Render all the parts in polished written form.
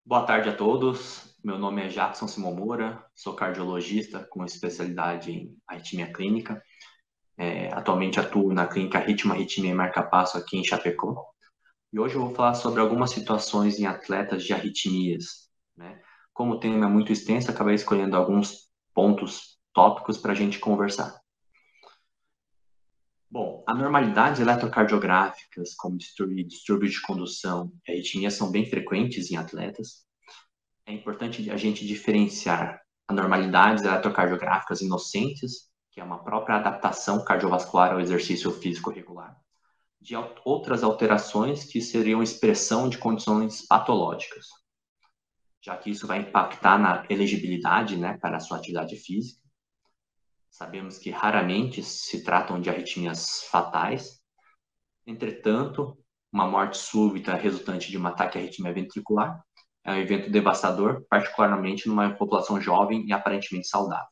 Boa tarde a todos. Meu nome é Jackson Simon Moura, sou cardiologista com especialidade em arritmia clínica. Atualmente atuo na clínica Ritmo, Arritmia e Marca-Passo aqui em Chapecó. E hoje eu vou falar sobre algumas situações em atletas de arritmias, né? Como o tema é muito extenso, acabei escolhendo alguns pontos tópicos para a gente conversar. Bom, anormalidades eletrocardiográficas, como distúrbio de condução e arritmia, são bem frequentes em atletas. É importante a gente diferenciar anormalidades eletrocardiográficas inocentes, que é uma própria adaptação cardiovascular ao exercício físico regular, de outras alterações que seriam expressão de condições patológicas, já que isso vai impactar na elegibilidade, né, para a sua atividade física. Sabemos que raramente se tratam de arritmias fatais. Entretanto, uma morte súbita resultante de um ataque à arritmia ventricular é um evento devastador, particularmente numa população jovem e aparentemente saudável.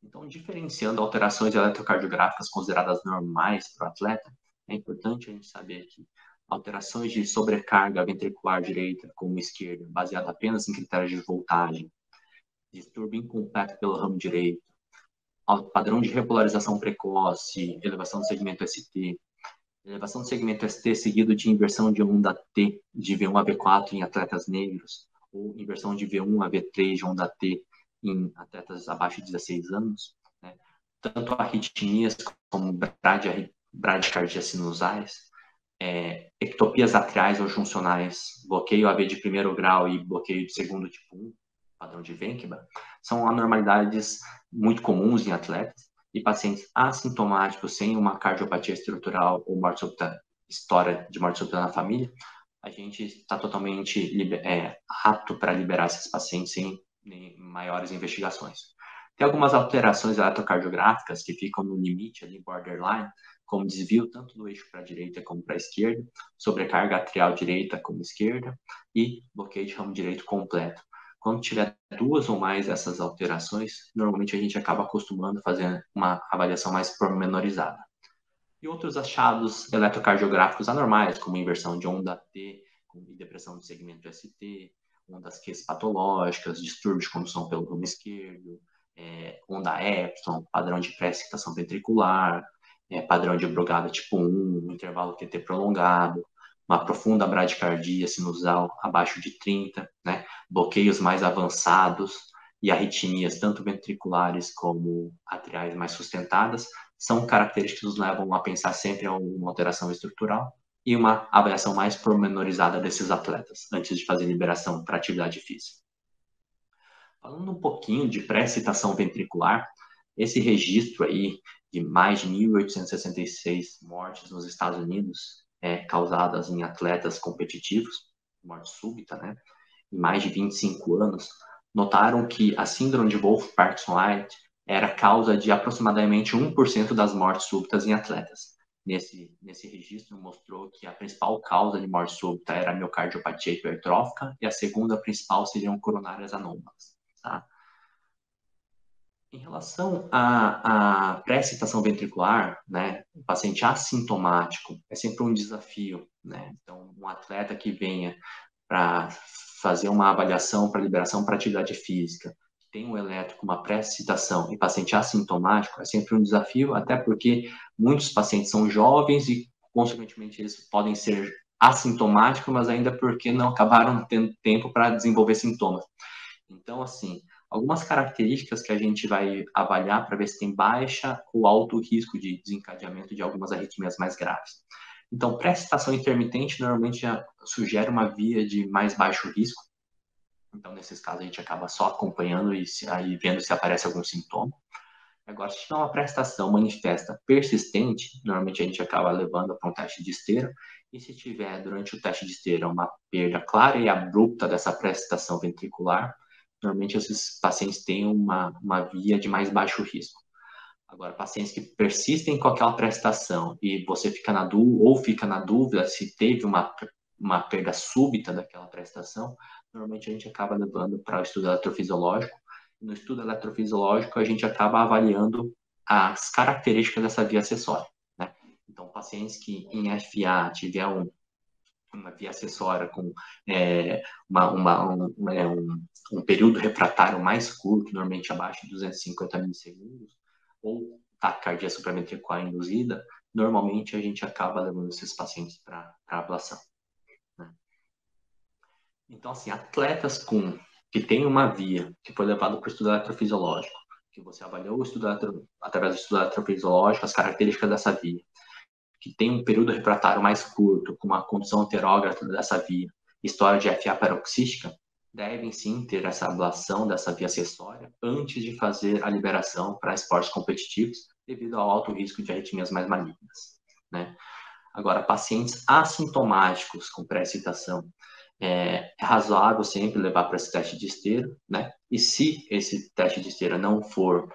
Então, diferenciando alterações eletrocardiográficas consideradas normais para o atleta, é importante a gente saber que alterações de sobrecarga ventricular direita como esquerda, baseada apenas em critérios de voltagem, distúrbio incompleto pelo ramo direito, padrão de repolarização precoce, elevação do segmento ST, elevação do segmento ST seguido de inversão de onda T de V1 a V4 em atletas negros, ou inversão de V1 a V3 de onda T em atletas abaixo de 16 anos, né? Tanto arritmias como bradicardias sinusais, ectopias atriais ou juncionais, bloqueio AV de primeiro grau e bloqueio de segundo tipo 1, padrão de Wenkman, são anormalidades muito comuns em atletas, e pacientes assintomáticos sem uma cardiopatia estrutural ou morte súbita, história de morte súbita na família, a gente está totalmente apto para liberar esses pacientes sem maiores investigações. Tem algumas alterações eletrocardiográficas que ficam no limite ali, borderline, como desvio tanto do eixo para a direita como para a esquerda, sobrecarga atrial direita como esquerda e bloqueio de ramo direito completo. Quando tiver duas ou mais dessas alterações, normalmente a gente acaba acostumando a fazer uma avaliação mais pormenorizada. E outros achados eletrocardiográficos anormais, como inversão de onda T, depressão do segmento ST, ondas Q patológicas, distúrbio de condução pelo ramo esquerdo, onda Epsilon, padrão de pré-excitação ventricular, padrão de Brugada tipo 1, intervalo QT prolongado, uma profunda bradicardia sinusal abaixo de 30, né? Bloqueios mais avançados e arritmias, tanto ventriculares como atriais mais sustentadas, são características que nos levam a pensar sempre em uma alteração estrutural e uma avaliação mais pormenorizada desses atletas, antes de fazer liberação para atividade física. Falando um pouquinho de pré-excitação ventricular, esse registro aí de mais de 1.866 mortes nos Estados Unidos, causadas em atletas competitivos, morte súbita, né, em mais de 25 anos, notaram que a síndrome de Wolff-Parkinson-White era causa de aproximadamente 1% das mortes súbitas em atletas. Nesse registro mostrou que a principal causa de morte súbita era a miocardiopatia hipertrófica e a segunda principal seriam coronárias anômalas. Tá? Em relação à pré-excitação ventricular, né, o paciente assintomático é sempre um desafio, né? Então, um atleta que venha para fazer uma avaliação para liberação para atividade física, tem um eletro com uma pré-excitação e paciente assintomático, é sempre um desafio, até porque muitos pacientes são jovens e, consequentemente, eles podem ser assintomáticos, mas ainda porque não acabaram tendo tempo para desenvolver sintomas. Então, assim, algumas características que a gente vai avaliar para ver se tem baixa ou alto risco de desencadeamento de algumas arritmias mais graves. Então, pré-excitação intermitente normalmente já sugere uma via de mais baixo risco. Então, nesses casos, a gente acaba só acompanhando e aí vendo se aparece algum sintoma. Agora, se tiver uma prestação manifesta persistente, normalmente a gente acaba levando para um teste de esteira. E se tiver, durante o teste de esteira, uma perda clara e abrupta dessa prestação ventricular, normalmente esses pacientes têm uma via de mais baixo risco. Agora, pacientes que persistem com aquela prestação e você fica na dúvida se teve uma perda súbita daquela prestação, normalmente a gente acaba levando para o estudo eletrofisiológico. No estudo eletrofisiológico, a gente acaba avaliando as características dessa via acessória, né? Então, pacientes que em FA tiver uma via acessória com um período refratário mais curto, normalmente abaixo de 250 milissegundos, ou taquicardia supraventricular induzida, normalmente a gente acaba levando esses pacientes para ablação. Né? Então, assim, atletas que têm uma via que foi levada para o estudo eletrofisiológico, que você avaliou o estudo através do estudo eletrofisiológico, as características dessa via, que tem um período refratário mais curto, com uma condução heterógrafa dessa via, história de FA paroxística, devem sim ter essa ablação dessa via acessória antes de fazer a liberação para esportes competitivos, devido ao alto risco de arritmias mais malignas. Né? Agora, pacientes assintomáticos com pré-excitação, é razoável sempre levar para esse teste de esteira, né? E se esse teste de esteira não for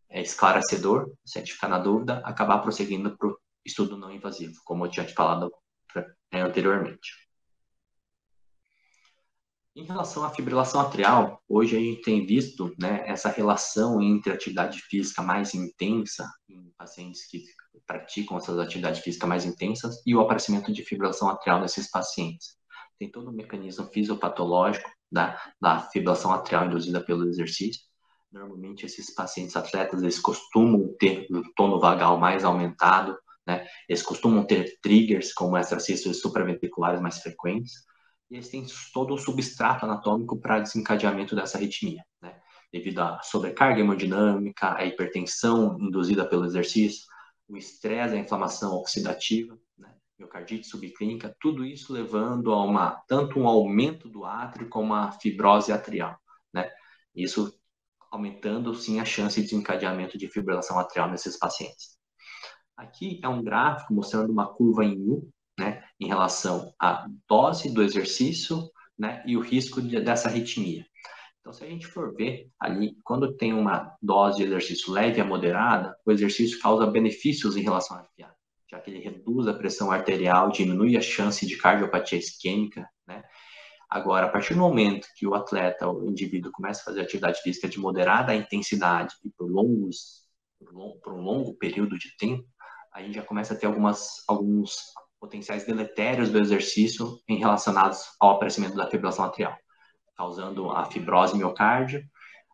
esclarecedor, se a gente ficar na dúvida, acabar prosseguindo para o estudo não invasivo, como eu tinha te falado anteriormente. Em relação à fibrilação atrial, hoje a gente tem visto, né, essa relação entre atividade física mais intensa em pacientes que praticam essas atividades físicas mais intensas e o aparecimento de fibrilação atrial nesses pacientes. Tem todo um mecanismo fisiopatológico da fibrilação atrial induzida pelo exercício. Normalmente, esses pacientes atletas, eles costumam ter um tono vagal mais aumentado, né? Eles costumam ter triggers, como extracístoles supraventriculares mais frequentes, e eles têm todo o substrato anatômico para desencadeamento dessa arritmia, né? Devido à sobrecarga hemodinâmica, à hipertensão induzida pelo exercício, o estresse, a inflamação oxidativa, né? Miocardite subclínica, tudo isso levando a tanto um aumento do átrio como a fibrose atrial, né? Isso aumentando, sim, a chance de desencadeamento de fibrilação atrial nesses pacientes. Aqui é um gráfico mostrando uma curva em U, né, em relação à dose do exercício, né, e o risco dessa arritmia. Então, se a gente for ver ali, quando tem uma dose de exercício leve a moderada, o exercício causa benefícios em relação à FA, já que ele reduz a pressão arterial, diminui a chance de cardiopatia isquêmica, né? Agora, a partir do momento que o atleta, o indivíduo, começa a fazer atividade física de moderada intensidade e por um longo período de tempo, a gente já começa a ter alguns potenciais deletérios do exercício relacionados ao aparecimento da fibrilação atrial, causando a fibrose miocárdio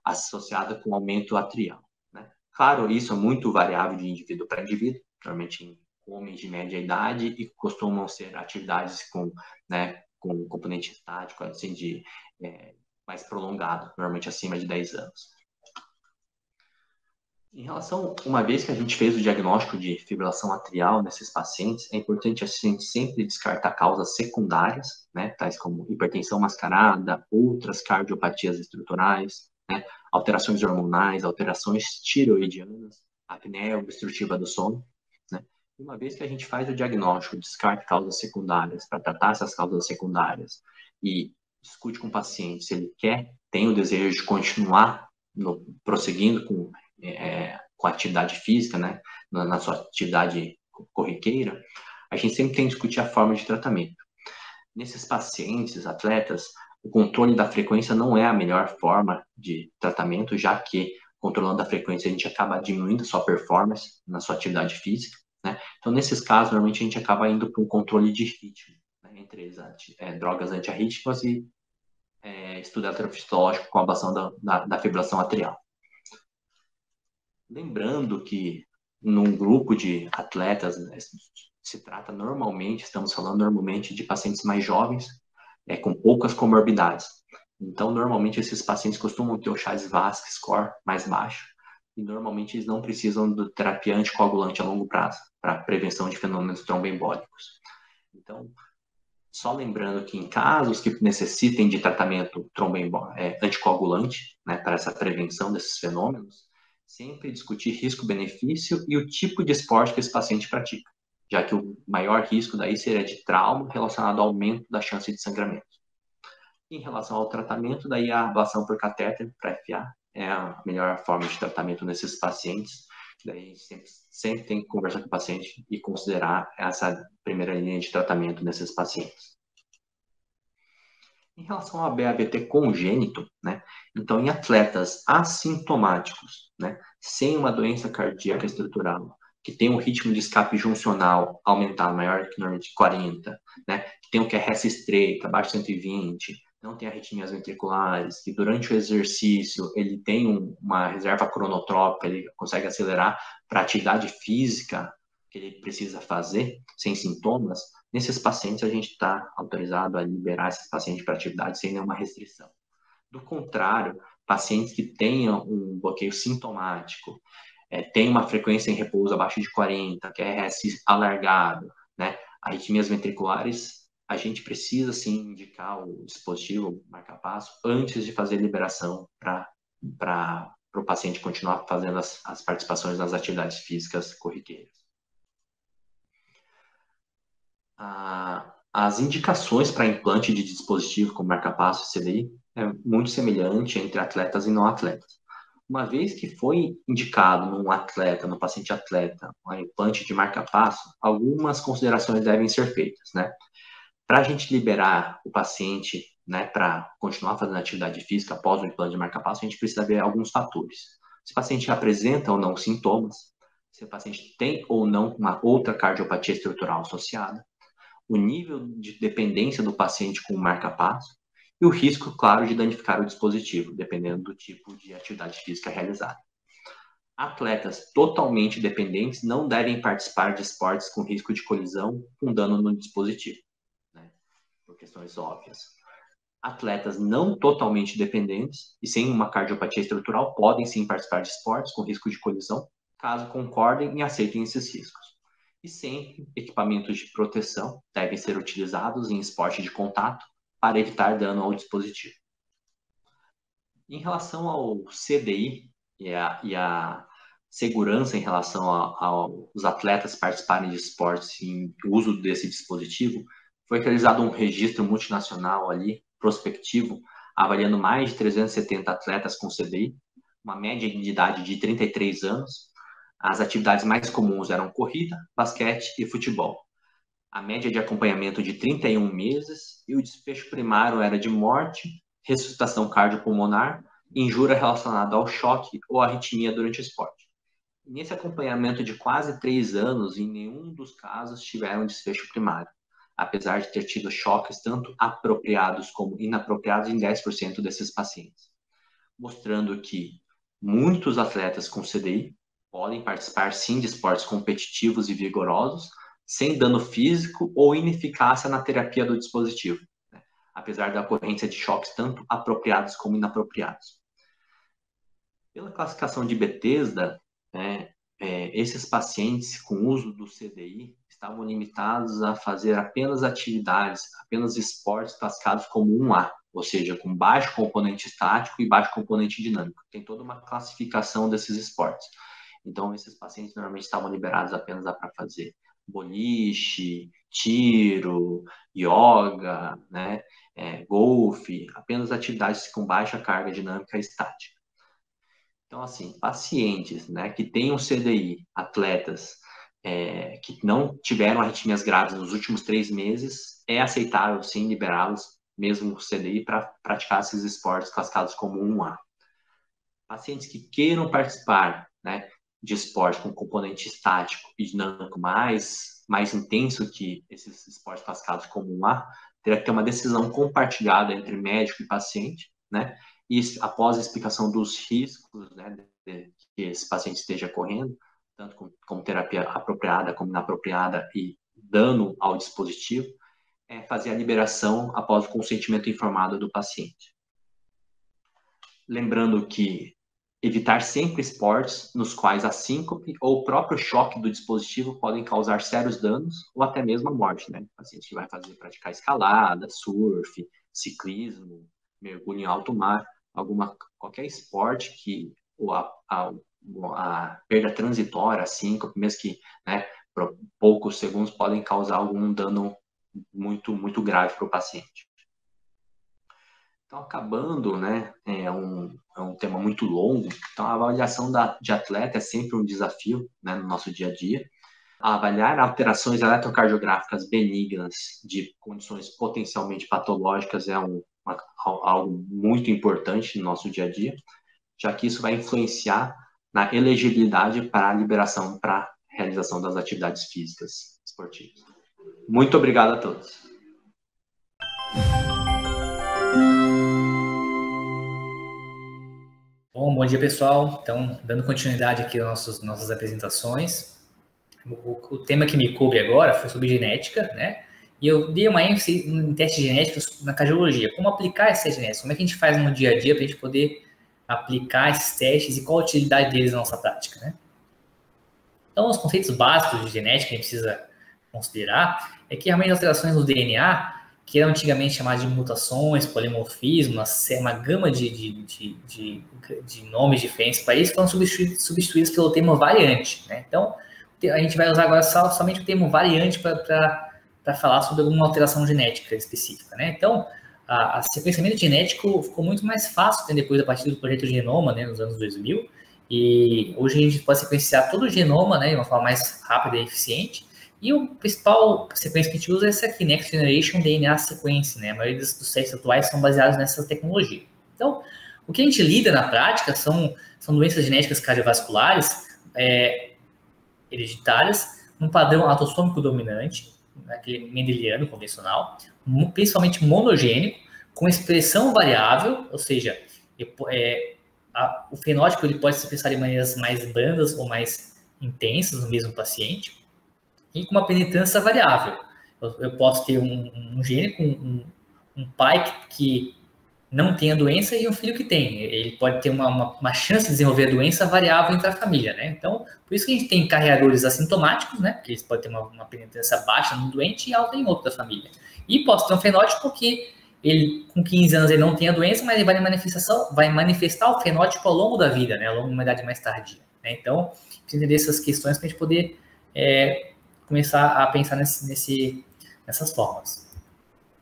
associada com aumento atrial. Né? Claro, isso é muito variável de indivíduo para indivíduo, normalmente em homens de média idade e costumam ser atividades com componente estático, assim, mais prolongado, normalmente acima de 10 anos. Em relação, uma vez que a gente fez o diagnóstico de fibrilação atrial nesses pacientes, é importante a gente sempre descartar causas secundárias, né, tais como hipertensão mascarada, outras cardiopatias estruturais, né, alterações hormonais, alterações tireoidianas, apneia obstrutiva do sono. Né. Uma vez que a gente faz o diagnóstico, descarta causas secundárias para tratar essas causas secundárias e discute com o paciente se ele tem o desejo de continuar prosseguindo com a atividade física, né, na sua atividade corriqueira, a gente sempre tem que discutir a forma de tratamento. Nesses pacientes, atletas, o controle da frequência não é a melhor forma de tratamento, já que controlando a frequência a gente acaba diminuindo a sua performance na sua atividade física, né? Então, nesses casos, normalmente a gente acaba indo para um controle de ritmo, né, entre drogas antiarrítmicas e estudo eletrofisiológico com ablação da fibrilação atrial. Lembrando que num grupo de atletas, né, se trata normalmente, estamos falando normalmente de pacientes mais jovens, com poucas comorbidades. Então, normalmente esses pacientes costumam ter o Chase-Vasque score mais baixo e normalmente eles não precisam de terapia anticoagulante a longo prazo para prevenção de fenômenos tromboembólicos. Então, só lembrando que em casos que necessitem de tratamento anticoagulante, né, para essa prevenção desses fenômenos, sempre discutir risco-benefício e o tipo de esporte que esse paciente pratica, já que o maior risco daí seria de trauma relacionado ao aumento da chance de sangramento. Em relação ao tratamento, daí a ablação por catéter para FA é a melhor forma de tratamento nesses pacientes. Daí sempre tem que conversar com o paciente e considerar essa primeira linha de tratamento nesses pacientes. Em relação ao BABT congênito, né, então em atletas assintomáticos, né, sem uma doença cardíaca estrutural, que tem um ritmo de escape juncional aumentado, maior que normalmente 40, né? Que tem um QRS estreito, abaixo de 120, não tem arritmias ventriculares, que durante o exercício ele tem uma reserva cronotrópica, ele consegue acelerar para a atividade física que ele precisa fazer, sem sintomas, nesses pacientes a gente está autorizado a liberar esses pacientes para atividade sem nenhuma restrição. Do contrário, pacientes que tenham um bloqueio sintomático, tem uma frequência em repouso abaixo de 40, QRS alargado, né? Arritmias ventriculares, a gente precisa sim indicar o dispositivo marca-passo antes de fazer liberação para o paciente continuar fazendo as participações nas atividades físicas corriqueiras. As indicações para implante de dispositivo como marca-passo e CDI é muito semelhante entre atletas e não atletas. Uma vez que foi indicado num atleta, no paciente atleta, um implante de marca-passo, algumas considerações devem ser feitas, né? Para a gente liberar o paciente, né, para continuar fazendo atividade física após o implante de marca-passo, a gente precisa ver alguns fatores. Se o paciente apresenta ou não sintomas, se o paciente tem ou não uma outra cardiopatia estrutural associada, o nível de dependência do paciente com o marca-passo e o risco, claro, de danificar o dispositivo, dependendo do tipo de atividade física realizada. Atletas totalmente dependentes não devem participar de esportes com risco de colisão com dano no dispositivo, né? Por questões óbvias. Atletas não totalmente dependentes e sem uma cardiopatia estrutural podem sim participar de esportes com risco de colisão, caso concordem e aceitem esses riscos. E sempre equipamentos de proteção devem ser utilizados em esporte de contato para evitar dano ao dispositivo. Em relação ao CDI e a segurança em relação aos atletas participarem de esportes em uso desse dispositivo, foi realizado um registro multinacional ali, prospectivo, avaliando mais de 370 atletas com CDI, uma média de idade de 33 anos. As atividades mais comuns eram corrida, basquete e futebol. A média de acompanhamento de 31 meses e o desfecho primário era de morte, ressuscitação cardiopulmonar, injúria relacionada ao choque ou arritmia durante o esporte. Nesse acompanhamento de quase 3 anos, em nenhum dos casos tiveram desfecho primário, apesar de ter tido choques tanto apropriados como inapropriados em 10% desses pacientes, mostrando que muitos atletas com CDI podem participar sim de esportes competitivos e vigorosos, sem dano físico ou ineficácia na terapia do dispositivo, né? Apesar da ocorrência de choques tanto apropriados como inapropriados. Pela classificação de Bethesda, né, esses pacientes com uso do CDI estavam limitados a fazer apenas atividades, apenas esportes classificados como 1A, ou seja, com baixo componente estático e baixo componente dinâmico. Tem toda uma classificação desses esportes. Então, esses pacientes normalmente estavam liberados apenas para fazer boliche, tiro, yoga, né, golfe, apenas atividades com baixa carga dinâmica estática. Então, assim, pacientes, né, que tenham CDI, atletas que não tiveram arritmias graves nos últimos 3 meses, é aceitável, sim, liberá-los, mesmo com CDI, para praticar esses esportes classificados como 1A. Pacientes que queiram participar, né, de esporte com componente estático e dinâmico mais intenso que esses esportes classificados como 1A, terá que ter uma decisão compartilhada entre médico e paciente, né? E após a explicação dos riscos, né, que esse paciente esteja correndo, tanto como terapia apropriada como inapropriada e dano ao dispositivo, fazer a liberação após o consentimento informado do paciente. Lembrando que evitar sempre esportes nos quais a síncope ou o próprio choque do dispositivo podem causar sérios danos ou até mesmo a morte, né? O paciente que vai praticar escalada, surf, ciclismo, mergulho em alto mar, qualquer esporte que a perda transitória, a síncope, mesmo que, né, por poucos segundos, podem causar algum dano muito, muito grave para o paciente. Então, acabando, né, é um tema muito longo, então a avaliação de atleta é sempre um desafio, né, no nosso dia a dia. Avaliar alterações eletrocardiográficas benignas de condições potencialmente patológicas é algo muito importante no nosso dia a dia, já que isso vai influenciar na elegibilidade para a liberação para realização das atividades físicas esportivas. Muito obrigado a todos. Bom dia, pessoal. Então, dando continuidade aqui às nossas apresentações, o tema que me coube agora foi sobre genética, né? E eu dei uma ênfase em testes genéticos na cardiologia. Como aplicar esses testes genéticos? Como é que a gente faz no dia a dia para a gente poder aplicar esses testes e qual a utilidade deles na nossa prática, né? Então, os conceitos básicos de genética que a gente precisa considerar é que realmente as alterações no DNA, que eram antigamente chamadas de mutações, polimorfismo, uma gama de nomes diferentes para isso, foram substituídos pelo termo variante, né? Então, a gente vai usar agora somente o termo variante para falar sobre alguma alteração genética específica, né? Então, o sequenciamento genético ficou muito mais fácil, né, depois a partir do projeto Genoma, né, nos anos 2000, e hoje a gente pode sequenciar todo o genoma, né, de uma forma mais rápida e eficiente. E o principal sequência que a gente usa é essa aqui, Next Generation DNA Sequence, né? A maioria dos testes atuais são baseados nessa tecnologia. Então, o que a gente lida na prática são doenças genéticas cardiovasculares hereditárias, num padrão autossômico dominante, aquele mendeliano convencional, principalmente monogênico, com expressão variável, ou seja, o fenótipo ele pode se expressar de maneiras mais brandas ou mais intensas no mesmo paciente, e com uma penetrância variável. Eu posso ter um gene com um pai que não tem a doença e um filho que tem. Ele pode ter uma chance de desenvolver a doença variável entre a família, né? Então, por isso que a gente tem carreadores assintomáticos, né? Que eles podem ter uma penetrância baixa no doente e alta em outro da família. E posso ter um fenótipo que ele, com 15 anos, ele não tem a doença, mas ele vai manifestar o fenótipo ao longo da vida, né? Ao longo de uma idade mais tardia, né? Então, precisa entender essas questões para a gente poder começar a pensar nessas formas.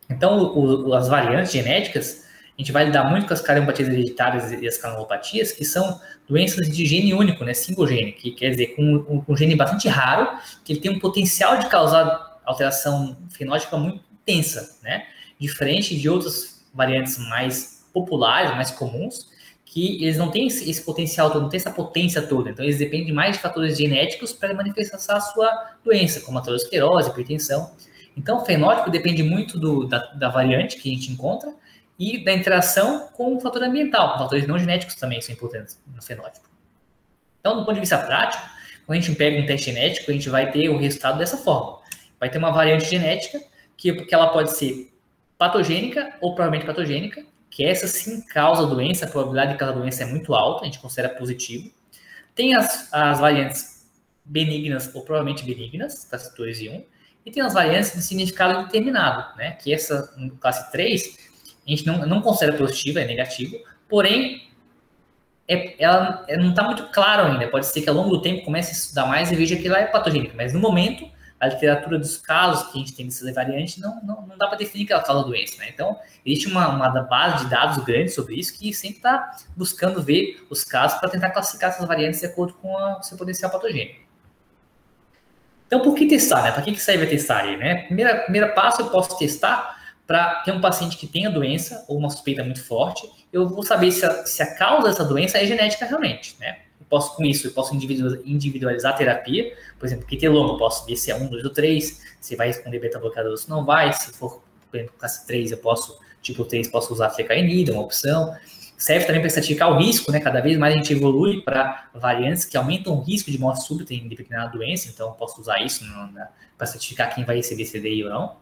Então, as variantes genéticas, a gente vai lidar muito com as cariopatias hereditárias e as cardiopatias, que são doenças de gene único, né, single gene, que quer dizer, com um gene bastante raro, que ele tem um potencial de causar alteração fenótipa muito intensa, né, diferente de outras variantes mais populares, mais comuns, que eles não têm esse potencial todo, não têm essa potência toda. Então, eles dependem mais de fatores genéticos para manifestar a sua doença, como aterosclerose, hipertensão. Então, o fenótipo depende muito da variante que a gente encontra e da interação com o fator ambiental. Fatores não genéticos também são importantes no fenótipo. Então, do ponto de vista prático, quando a gente pega um teste genético, a gente vai ter o resultado dessa forma. Vai ter uma variante genética que ela pode ser patogênica ou provavelmente patogênica, que essa sim causa doença, a probabilidade de causar doença é muito alta, a gente considera positivo. Tem as variantes benignas ou provavelmente benignas, classe 2 e 1, e tem as variantes de significado determinado, né? Que essa, no classe 3, a gente não considera positiva, é negativo, porém, ela não está muito claro ainda. Pode ser que ao longo do tempo comece a estudar mais e veja que ela é patogênica, mas no momento, a literatura dos casos que a gente tem dessas variantes não dá para definir que ela causa doença, né? Então, existe uma base de dados grande sobre isso que sempre está buscando ver os casos para tentar classificar essas variantes de acordo com o seu potencial patogênico. Então, por que testar, né? Para que serve a testar aí, né? Primeiro passo, eu posso testar para ter um paciente que tem a doença ou uma suspeita muito forte, eu vou saber se a causa dessa doença é genética realmente, né? Com isso, eu posso individualizar a terapia, por exemplo, quiteloma, eu posso ver se é 1, 2 ou 3, se vai responder beta-bloqueador ou se não vai, se for, por exemplo, classe 3, tipo 3, posso usar flecainida, uma opção. Serve também para estratificar o risco, né? Cada vez mais a gente evolui para variantes que aumentam o risco de morte súbita em determinada doença, então eu posso usar isso para estratificar quem vai receber CDI ou não.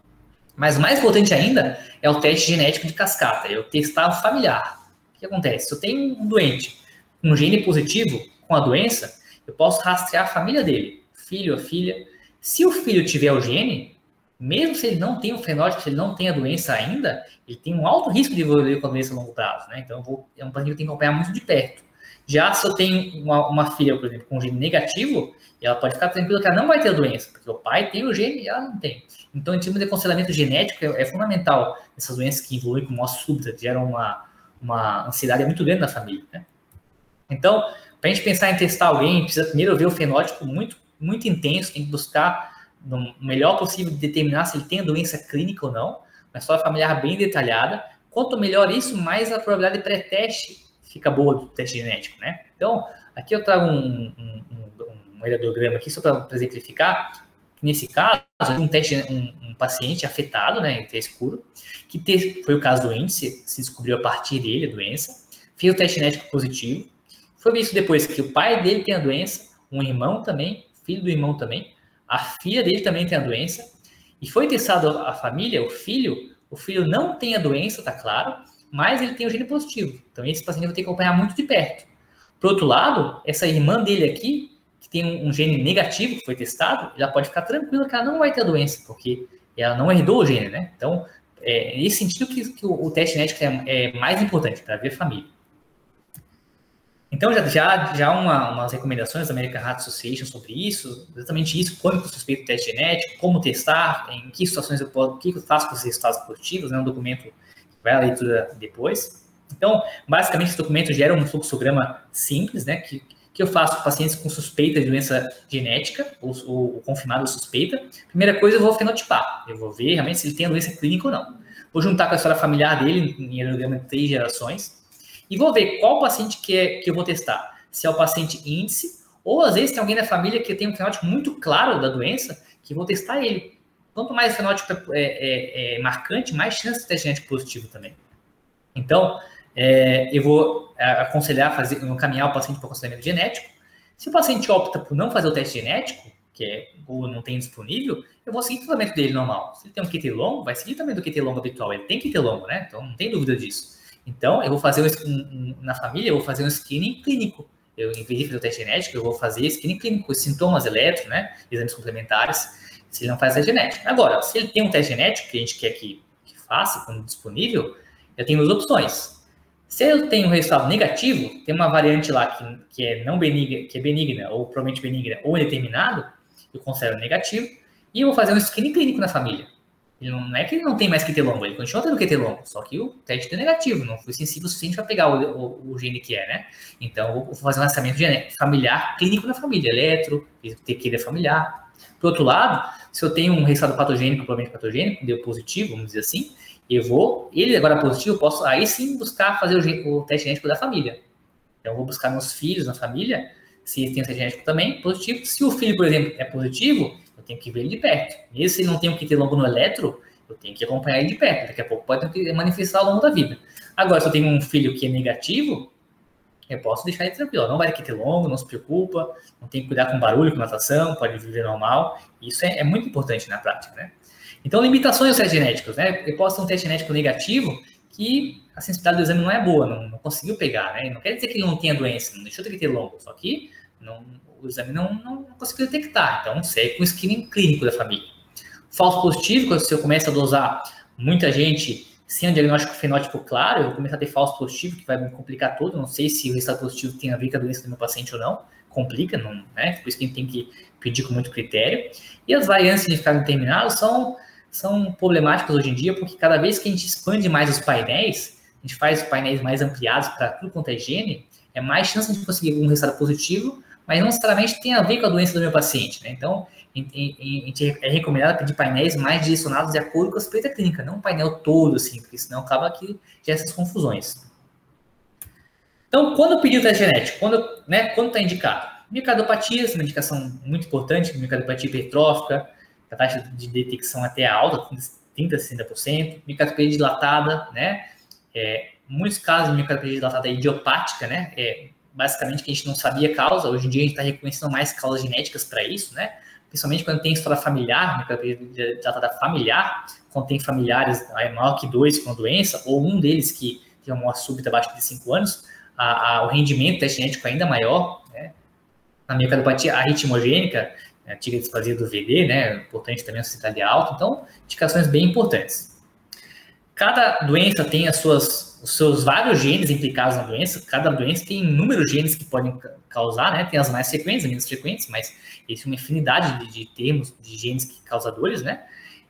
Mas mais importante ainda é o teste genético de cascata, é o testar o familiar. O que acontece? Se eu tenho um doente com um gene positivo com a doença, eu posso rastrear a família dele, filho, a filha. Se o filho tiver o gene, mesmo se ele não tem o fenótipo, se ele não tem a doença ainda, ele tem um alto risco de evoluir com a doença a longo prazo, né? Então, é um paciente que eu tenho que acompanhar muito de perto. Já se eu tenho uma filha, por exemplo, com um gene negativo, ela pode ficar tranquila que ela não vai ter a doença, porque o pai tem o gene e ela não tem. Então, em termos de aconselhamento genético, é fundamental essas doenças que evoluem com morte súbita, geram uma ansiedade muito grande na família, né? Então, para a gente pensar em testar alguém, precisa primeiro ver o fenótipo muito, muito intenso, tem que buscar no melhor possível determinar se ele tem a doença clínica ou não, uma história familiar bem detalhada. Quanto melhor isso, mais a probabilidade de pré-teste fica boa do teste genético, né? Então, aqui eu trago um um heliograma aqui, só para exemplificar. Nesse caso, um paciente afetado, né, em teste escuro, que foi o caso do índice, se descobriu a partir dele a doença, fez o teste genético positivo, foi visto depois que o pai dele tem a doença, um irmão também, filho do irmão também, a filha dele também tem a doença, e foi testado a família, o filho não tem a doença, tá claro, mas ele tem o gene positivo, então esse paciente vai ter que acompanhar muito de perto. Por outro lado, essa irmã dele aqui, que tem um gene negativo que foi testado, ela pode ficar tranquila que ela não vai ter a doença, porque ela não herdou o gene, né? Então, nesse sentido que o teste genético é mais importante para ver a família. Então, já umas recomendações da American Heart Association sobre isso, exatamente isso, quando eu suspeito o teste genético, como testar, em que situações o que eu faço com os resultados positivos, né? Um documento que vai à leitura depois. Então, basicamente, esse documento gera um fluxograma simples, né? Que eu faço com pacientes com suspeita de doença genética, ou confirmada ou suspeita. Primeira coisa, eu vou fenotipar. Eu vou ver realmente se ele tem a doença clínica ou não. Vou juntar com a história familiar dele, em heliograma de 3 gerações, e vou ver qual paciente que eu vou testar. Se é o paciente índice, ou às vezes tem alguém na família que tem um fenótipo muito claro da doença, que vou testar ele. Quanto mais o fenótipo é marcante, mais chance de ter genético positivo também. Então, eu vou aconselhar, encaminhar o paciente para o aconselhamento genético. Se o paciente opta por não fazer o teste genético, ou não tem disponível, eu vou seguir o tratamento dele normal. Se ele tem um QT longo, vai seguir também do QT longo habitual. Ele tem QT longo, né? Então, não tem dúvida disso. Então, eu vou fazer na família, eu vou fazer um screening clínico. Em vez de fazer o teste genético, eu vou fazer screening clínico, os sintomas eletro, né? Exames complementares, se ele não faz teste genético. Agora, se ele tem um teste genético que a gente quer que faça, quando disponível, eu tenho duas opções. Se eu tenho um resultado negativo, tem uma variante lá que é não benigna, que é benigna, ou provavelmente benigna, ou indeterminado, eu considero negativo, e eu vou fazer um screening clínico na família. Não é que ele não tem mais QT longo, ele continua tendo QT longo, só que o teste deu negativo, não foi sensível o suficiente para pegar o gene que é, né? Então, eu vou fazer um rastreamento familiar clínico na família, eletro, TQ familiar. Por outro lado, se eu tenho um resultado patogênico, provavelmente patogênico, deu positivo, vamos dizer assim, ele agora positivo, eu posso aí sim buscar fazer o teste genético da família. Então, eu vou buscar meus filhos na família, se tem o teste genético também, positivo. Se o filho, por exemplo, é positivo, eu tenho que ver ele de perto. Mesmo se ele não tem um QT longo no eletro, eu tenho que acompanhar ele de perto. Daqui a pouco pode manifestar ao longo da vida. Agora, se eu tenho um filho que é negativo, eu posso deixar ele tranquilo. Não vai ter QT longo, não se preocupa, não tem que cuidar com barulho, com natação, pode viver normal. Isso é muito importante na prática, né? Então, limitações aos testes genéticos, né? Eu posso ter um teste genético negativo que a sensibilidade do exame não é boa, não conseguiu pegar, né? Não quer dizer que ele não tenha doença, não deixou de ter longo, só que o exame não conseguiu detectar. Então, segue com o screening clínico da família. Falso positivo, se eu começo a dosar muita gente sem um diagnóstico fenótipo claro, eu vou começar a ter falso positivo, que vai me complicar todo. Não sei se o resultado positivo tem a ver com a doença do meu paciente ou não. Complica, não, né? Por isso que a gente tem que pedir com muito critério. E as variantes de significado determinado são problemáticas hoje em dia, porque cada vez que a gente expande mais os painéis, a gente faz painéis mais ampliados para tudo quanto é gene, é mais chance de conseguir um resultado positivo, mas não necessariamente tem a ver com a doença do meu paciente, né? Então, é recomendado pedir painéis mais direcionados de acordo com a suspeita clínica, não um painel todo, assim, porque senão acaba que gera essas confusões. Então, quando pedir o teste genético? Quando está indicado? Miocardopatia, essa é uma indicação muito importante, miocardopatia hipertrófica, a taxa de detecção até alta, 30% a 60%, miocardopatia dilatada, né? Muitos casos de miocardopatia dilatada idiopática, né? Basicamente que a gente não sabia a causa, hoje em dia a gente está reconhecendo mais causas genéticas para isso, né? Principalmente quando tem história familiar, miocardopatia dilatada familiar, quando tem familiares maior que 2 com a doença, ou um deles que tem uma morte súbita abaixo de 5 anos, o rendimento do teste genético é ainda maior, né? Na miocardopatia arritmogênica, antiga displasia do VD, né? Importante também a sociedade alta, então, indicações bem importantes. Cada doença tem os seus vários genes implicados na doença, cada doença tem inúmeros genes que podem causar, né? Tem as mais frequentes, as menos frequentes, mas existe uma infinidade de termos, de genes causadores, né?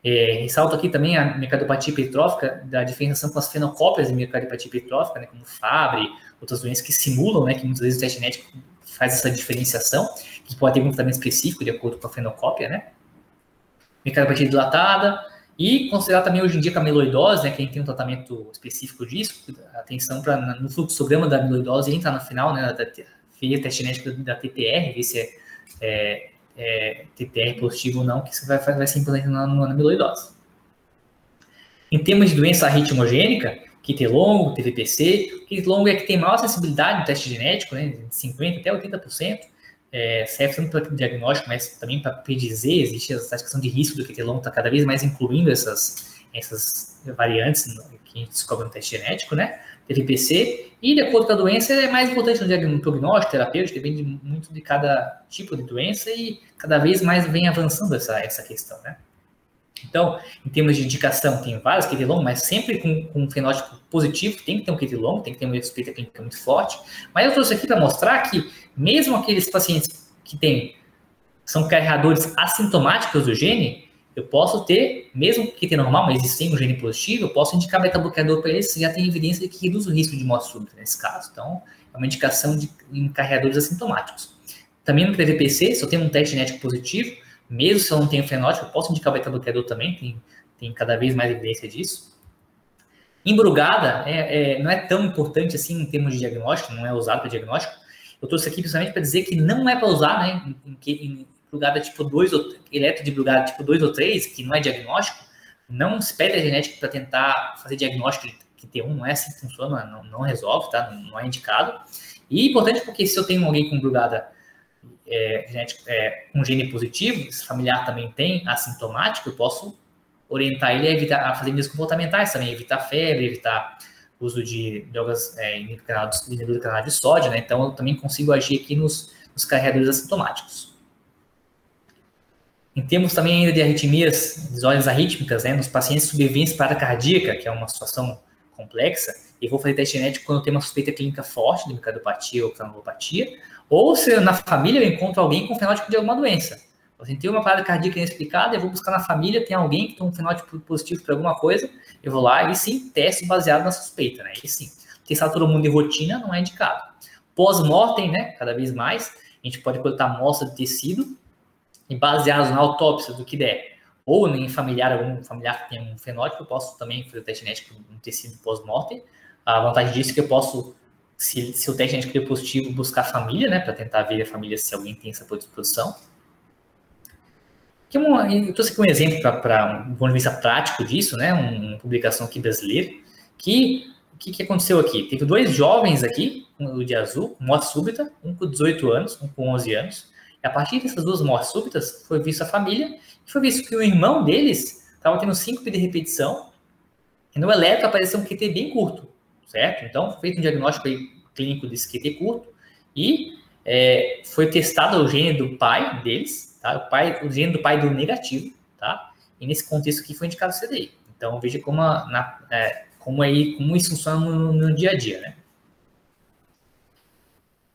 Ressalto aqui também a miocardopatia hipertrófica, da diferenciação com as fenocópias de miocardopatia hipertrófica, né? Como Fabry, outras doenças que simulam, né? Que muitas vezes o teste genético faz essa diferenciação, que pode ter um tratamento específico de acordo com a fenocópia, né? Miocardopatia dilatada, e considerar também hoje em dia com a amiloidose, né, que a gente tem um tratamento específico disso, atenção para no fluxograma da amiloidose entrar no final, né, ver o teste genético da TTR, ver se TTR positivo ou não, que isso vai ser importante na amiloidose. Em termos de doença arritmogênica, QT longo, TVPC, QT longo é que tem maior sensibilidade no teste genético, né, de 50% até 80%, serve tanto para diagnóstico, mas também para predizer, existe essa questão de risco do QT longo, está cada vez mais incluindo essas variantes que a gente descobre no teste genético, né, TVPC, e de acordo com a doença, é mais importante no diagnóstico, terapêutico, depende muito de cada tipo de doença e cada vez mais vem avançando essa questão, né. Então, em termos de indicação, tem vários QT longo, mas sempre com um fenótipo positivo, tem que ter um QT longo, tem que ter uma suspeita clínica muito forte. Mas eu trouxe aqui para mostrar que, mesmo aqueles pacientes que são carregadores assintomáticos do gene, eu posso ter, mesmo QT normal, mas sem um gene positivo, eu posso indicar beta-bloqueador para eles, se já tem evidência de que reduz o risco de morte súbita nesse caso. Então, é uma indicação em carregadores assintomáticos. Também no TVPC, se eu tenho um teste genético positivo, mesmo se eu não tenho fenótipo, eu posso indicar o beta-bloqueador também, tem cada vez mais evidência disso. Embrugada não é tão importante assim em termos de diagnóstico, não é usado para diagnóstico. Eu trouxe aqui principalmente para dizer que não é para usar, né, em brugada tipo 2, ou eletro de brugada tipo 2 ou 3, que não é diagnóstico, não se pede a genética para tentar fazer diagnóstico de QT1, não é assim que funciona, não resolve, tá? Não é indicado. E importante porque se eu tenho alguém com brugada um gene positivo, esse familiar também tem assintomático, eu posso orientar ele a fazer medidas comportamentais também, evitar febre, evitar uso de drogas inibidor do canal de sódio, né? Então eu também consigo agir aqui nos carregadores assintomáticos. Em termos também ainda de arritmias, desordens arrítmicas, né? Nos pacientes sobreviventes paracardíaca, que é uma situação complexa, eu vou fazer teste genético quando eu tenho uma suspeita clínica forte de miocardopatia ou granulopatia, ou se na família eu encontro alguém com fenótipo de alguma doença. Se tem uma parada cardíaca inexplicada, eu vou buscar na família, tem alguém que tem um fenótipo positivo para alguma coisa, eu vou lá e sim, testo baseado na suspeita, né? E sim, testar todo mundo de rotina não é indicado. Pós-mortem, né? Cada vez mais, a gente pode coletar amostra de tecido e baseados na autópsia do que der, ou em algum familiar que tem um fenótipo, eu posso também fazer o teste genético no tecido pós-mortem. A vantagem disso é que eu posso, se o teste genético der positivo, buscar a família, né? Para tentar ver a família se alguém tem essa predisposição. Eu trouxe aqui um exemplo para um ponto de vista prático disso, né? Uma publicação aqui brasileira, que aconteceu aqui? Teve 2 jovens aqui, um de azul, morte súbita, um com 18 anos, um com 11 anos. E a partir dessas 2 mortes súbitas, foi visto a família, e foi visto que o irmão deles estava tendo síncope de repetição, e no eletro apareceu um QT bem curto, certo? Então, foi feito um diagnóstico clínico desse QT curto, e foi testado o gene do pai deles, tá? O gene do pai deu negativo, tá? E nesse contexto aqui foi indicado o CDI. Então, veja como isso funciona no dia a dia, né?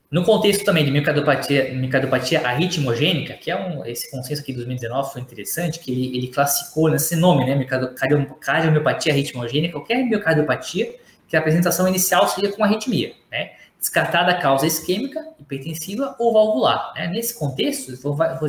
No contexto também de miocardopatia arritmogênica, que esse consenso aqui de 2019 foi interessante, que ele classificou nesse nome, né? Cardiomiopatia arritmogênica, qualquer miocardiopatia que a apresentação inicial seja com arritmia, né? Descartada a causa isquêmica, hipertensiva ou valvular, né? Nesse contexto,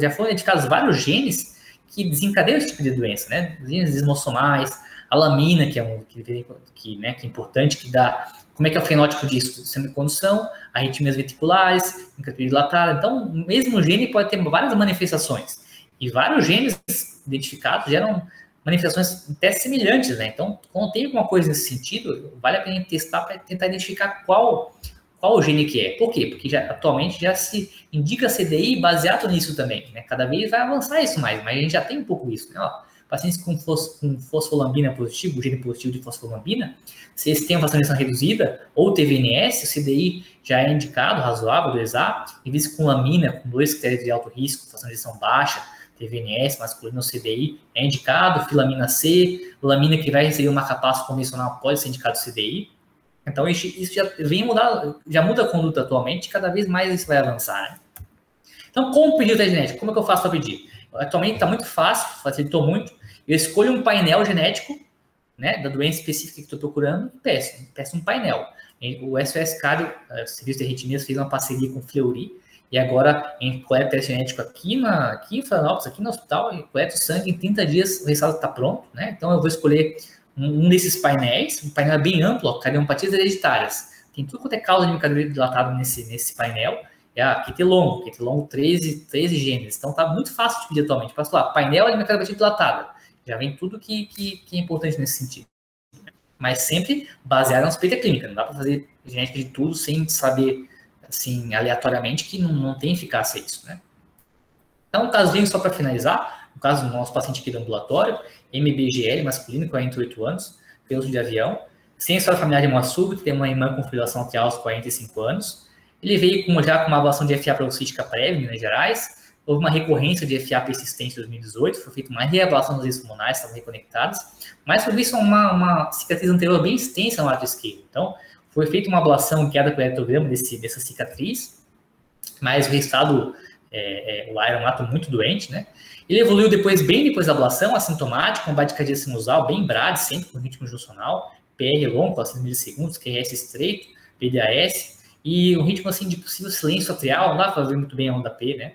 já foram identificados vários genes que desencadeiam esse tipo de doença, né? Os genes desmossomais, a lamina, que é importante, que dá... Como é que é o fenótipo disso? Semicondução, arritmias ventriculares, incarpia dilatada. Então, o mesmo gene pode ter várias manifestações. E vários genes identificados geram manifestações até semelhantes, né? Então, quando tem alguma coisa nesse sentido, vale a pena testar para tentar identificar qual o gene que é. Por quê? Porque atualmente já se indica CDI baseado nisso também, né? Cada vez vai avançar isso mais, mas a gente já tem um pouco isso, né? Pacientes com fosfolambina positivo, gene positivo de fosfolambina, se eles têm uma vascularização reduzida ou TVNS, o CDI já é indicado, razoável, do ESA, em vez com lamina, com 2 critérios de alto risco, vascularização baixa, TVNS, masculino CDI, é indicado, filamina C, lamina que vai receber um marcapasso convencional pode ser indicado CDI. Então, isso já muda a conduta atualmente, cada vez mais isso vai avançar, né? Então, como pedir o teste genético? Como é que eu faço para pedir? Atualmente está muito fácil, facilitou muito. Eu escolho um painel genético, né, da doença específica que estou procurando e peço um painel. O SOS Cardio, Serviço de Arritmias, fez uma parceria com o Fleury e agora coleta teste genético aqui em Florianópolis, aqui no hospital, e coleta o sangue em 30 dias, o resultado está pronto, né? Então eu vou escolher um desses painéis, um painel bem amplo, cardiopatias hereditárias. Tem tudo quanto é causa de miocardio dilatado nesse painel. QT longo 13 genes. Então tá muito fácil de pedir atualmente. Passa lá, painel alimentar batido dilatada. Já vem tudo que é importante nesse sentido. Mas sempre baseado na suspeita clínica. Não dá para fazer genética de tudo sem saber, assim, aleatoriamente, que não tem eficácia isso, né? Então, um casozinho só para finalizar, no caso do nosso paciente aqui do ambulatório, MBGL, masculino, 48 anos, piloto de avião, sem história familiar de hemorragia súbita, tem uma irmã com fibrilação atrial aos 45 anos. Ele veio já com uma ablação de FA paroxística prévia em Minas Gerais. Houve uma recorrência de FA persistente em 2018, foi feita uma reablação das veias pulmonares, estavam reconectadas, mas foi vista uma cicatriz anterior bem extensa no lado esquerdo. Então, foi feita uma ablação guiada pelo eletrograma dessa cicatriz, mas o resultado era um ato muito doente, né? Ele evoluiu bem depois da ablação, assintomático, com badicardia sinusal, bem brade, sempre com ritmo juncional, PR longo, 400 milissegundos, QRS estreito, PDAS, e um ritmo assim de possível silêncio atrial, não dá para ver muito bem a onda P, né?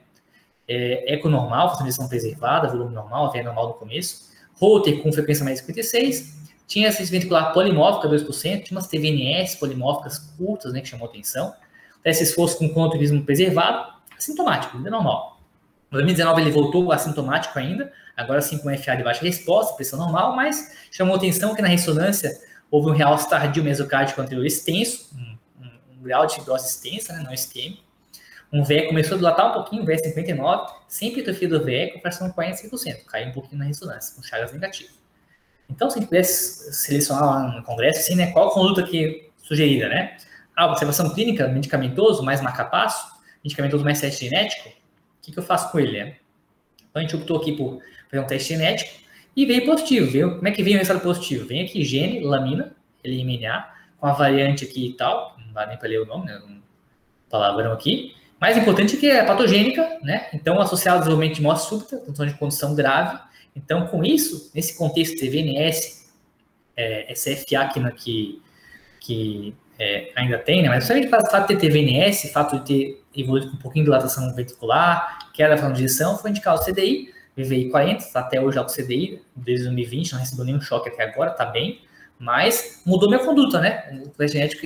Eco normal, função preservada, volume normal, AVE normal no começo, Holter com frequência mais de 56, tinha essa ventricular polimórfica, 2%, tinha umas TVNS polimórficas curtas, né, que chamou atenção, esse esforço com conturismo preservado, assintomático, ainda normal. Em 2019 ele voltou assintomático ainda, agora sim com FA de baixa resposta, pressão normal, mas chamou atenção que na ressonância houve um realce tardio mesocárdico anterior extenso, um grau de fibrose extensa, né, não isquêmico. Um VE começou a dilatar um pouquinho, VE 59, sem hipertrofia do VE, com fração de 45%, caiu um pouquinho na ressonância, com Chagas negativo. Então, se a gente pudesse selecionar lá no congresso, assim, né, qual a conduta que sugerida, né? Observação clínica, medicamentoso, mais marcapasso, medicamentoso mais teste genético, o que eu faço com ele, né? Então, a gente optou aqui por fazer um teste genético e veio positivo. Como é que veio o resultado positivo? Vem aqui gene, lamina, LMNA, com a variante aqui e tal, não dá nem para ler o nome, né? Um palavrão aqui. Mais importante é que é patogênica, né? Então, associado ao desenvolvimento de morte súbita, então de condição grave. Então, com isso, nesse contexto TVNS, SFA que ainda tem, né? Mas justamente o fato de ter TVNS, fato de ter evoluído com um pouquinho de dilatação ventricular, queda da injeção, foi indicado o CDI, VVI 40, tá até hoje já com o CDI, desde 2020, não recebeu nenhum choque até agora, tá bem, mas mudou minha conduta, né? O teste genético,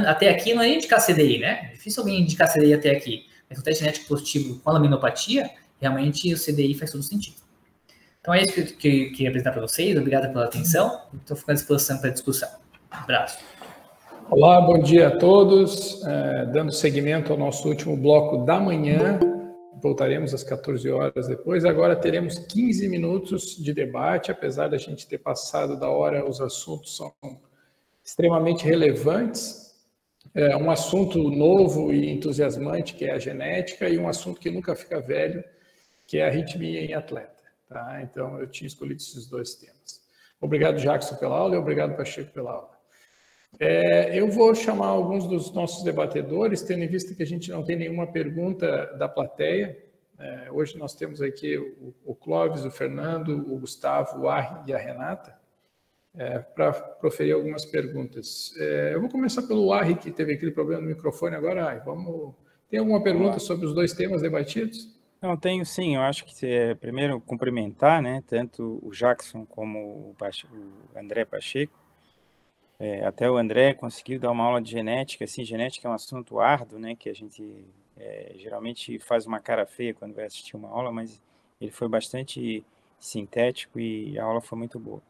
até aqui não é indicar CDI, né? É difícil alguém indicar CDI até aqui, mas o teste genético positivo com a laminopatia, realmente o CDI faz todo sentido. Então é isso que eu queria apresentar para vocês, obrigado pela atenção, estou ficando à disposição para a discussão. Um abraço. Olá, bom dia a todos. Dando seguimento ao nosso último bloco da manhã, voltaremos às 14 horas depois. Agora teremos 15 minutos de debate, apesar da gente ter passado da hora, os assuntos são extremamente relevantes. Um assunto novo e entusiasmante, que é a genética, e um assunto que nunca fica velho, que é a arritmia em atleta. Tá? Então, eu tinha escolhido esses dois temas. Obrigado, Jackson, pela aula, e obrigado, Pacheco, pela aula. Eu vou chamar alguns dos nossos debatedores, tendo em vista que a gente não tem nenhuma pergunta da plateia. Hoje nós temos aqui o Clóvis, o Fernando, o Gustavo, o Arri e a Renata, para proferir algumas perguntas. Eu vou começar pelo Arri, que teve aquele problema no microfone agora. Arri, tem alguma pergunta sobre os dois temas debatidos? Não, tenho sim. Eu acho que primeiro cumprimentar, né, tanto o Jackson como o André Pacheco. Até o André conseguiu dar uma aula de genética. Assim, genética é um assunto árduo, né, que a gente geralmente faz uma cara feia quando vai assistir uma aula, mas ele foi bastante sintético e a aula foi muito boa.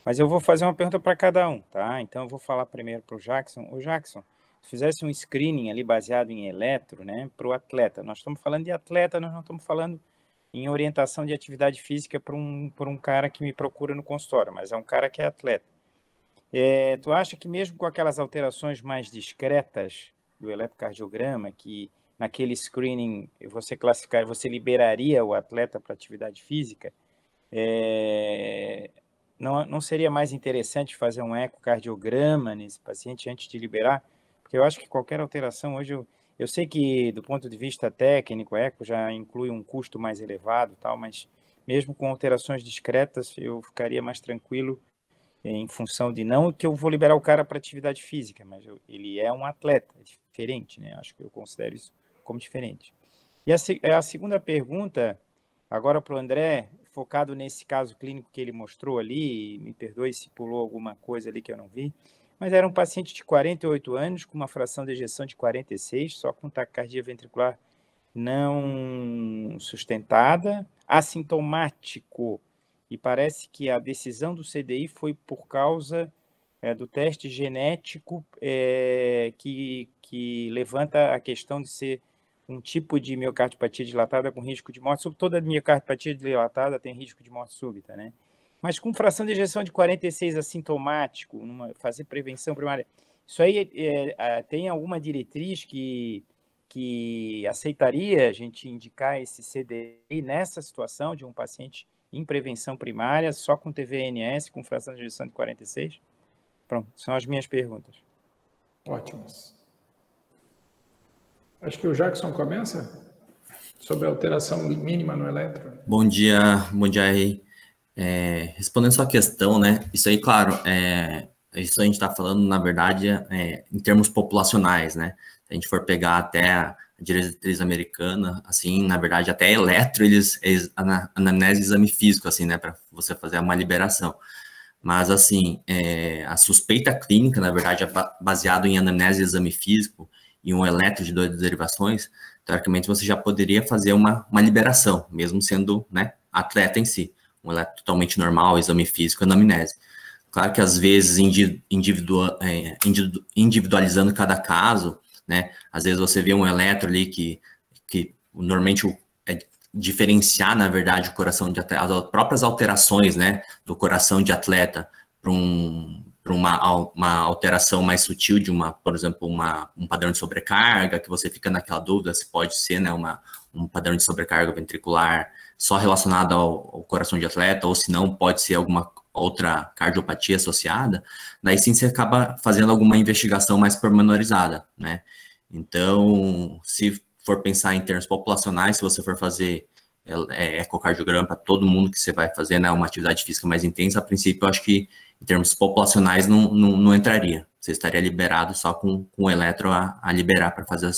Mas eu vou fazer uma pergunta para cada um, tá? Então eu vou falar primeiro para o Jackson. O Jackson, se fizesse um screening ali baseado em eletro, né, para o atleta. Nós estamos falando de atleta, nós não estamos falando em orientação de atividade física para um cara que me procura no consultório, mas é um cara que é atleta. Tu acha que mesmo com aquelas alterações mais discretas do eletrocardiograma, que naquele screening você liberaria o atleta para atividade física, não seria mais interessante fazer um ecocardiograma nesse paciente antes de liberar? Porque eu acho que qualquer alteração hoje, eu sei que do ponto de vista técnico, eco já inclui um custo mais elevado, tal, mas mesmo com alterações discretas, eu ficaria mais tranquilo em função de não que eu vou liberar o cara para atividade física, mas ele é um atleta, é diferente, né? Acho que eu considero isso como diferente. E a segunda pergunta, agora para o André, focado nesse caso clínico que ele mostrou ali, me perdoe se pulou alguma coisa ali que eu não vi, mas era um paciente de 48 anos, com uma fração de ejeção de 46, só com taquicardia ventricular não sustentada, assintomático, e parece que a decisão do CDI foi por causa do teste genético que levanta a questão de ser um tipo de miocardiopatia dilatada com risco de morte súbita. Toda miocardiopatia dilatada tem risco de morte súbita, né? Mas com fração de ejeção de 46 assintomático, fazer prevenção primária, isso aí tem alguma diretriz que aceitaria a gente indicar esse CDI nessa situação de um paciente em prevenção primária, só com TVNS, com fração de ejeção de 46? Pronto, são as minhas perguntas. Ótimas. Acho que o Jackson começa sobre a alteração mínima no eletro. Bom dia, Rei. Respondendo sua questão, né? Isso aí, claro, isso a gente está falando, na verdade, em termos populacionais, né? Se a gente for pegar até a diretriz americana, assim, na verdade, até eletro, anamnese e exame físico, assim, né? Para você fazer uma liberação. Mas, assim, a suspeita clínica, na verdade, é baseado em anamnese e exame físico e um eletro de 2 derivações, teoricamente você já poderia fazer uma liberação, mesmo sendo, né, atleta em si. Um eletro totalmente normal, exame físico, anamnese. Claro que, às vezes, individualizando cada caso, né, às vezes você vê um eletro ali que normalmente diferenciar, na verdade, o coração de atleta, as próprias alterações, né, do coração de atleta para uma alteração mais sutil de por exemplo, um padrão de sobrecarga, que você fica naquela dúvida se pode ser, né, um padrão de sobrecarga ventricular só relacionado ao coração de atleta, ou se não, pode ser alguma outra cardiopatia associada, daí sim você acaba fazendo alguma investigação mais pormenorizada, né? Então, se for pensar em termos populacionais, se você for fazer ecocardiograma para todo mundo que você vai fazer, né, uma atividade física mais intensa, a princípio, eu acho que em termos populacionais não entraria. Você estaria liberado só com o eletro a liberar para fazer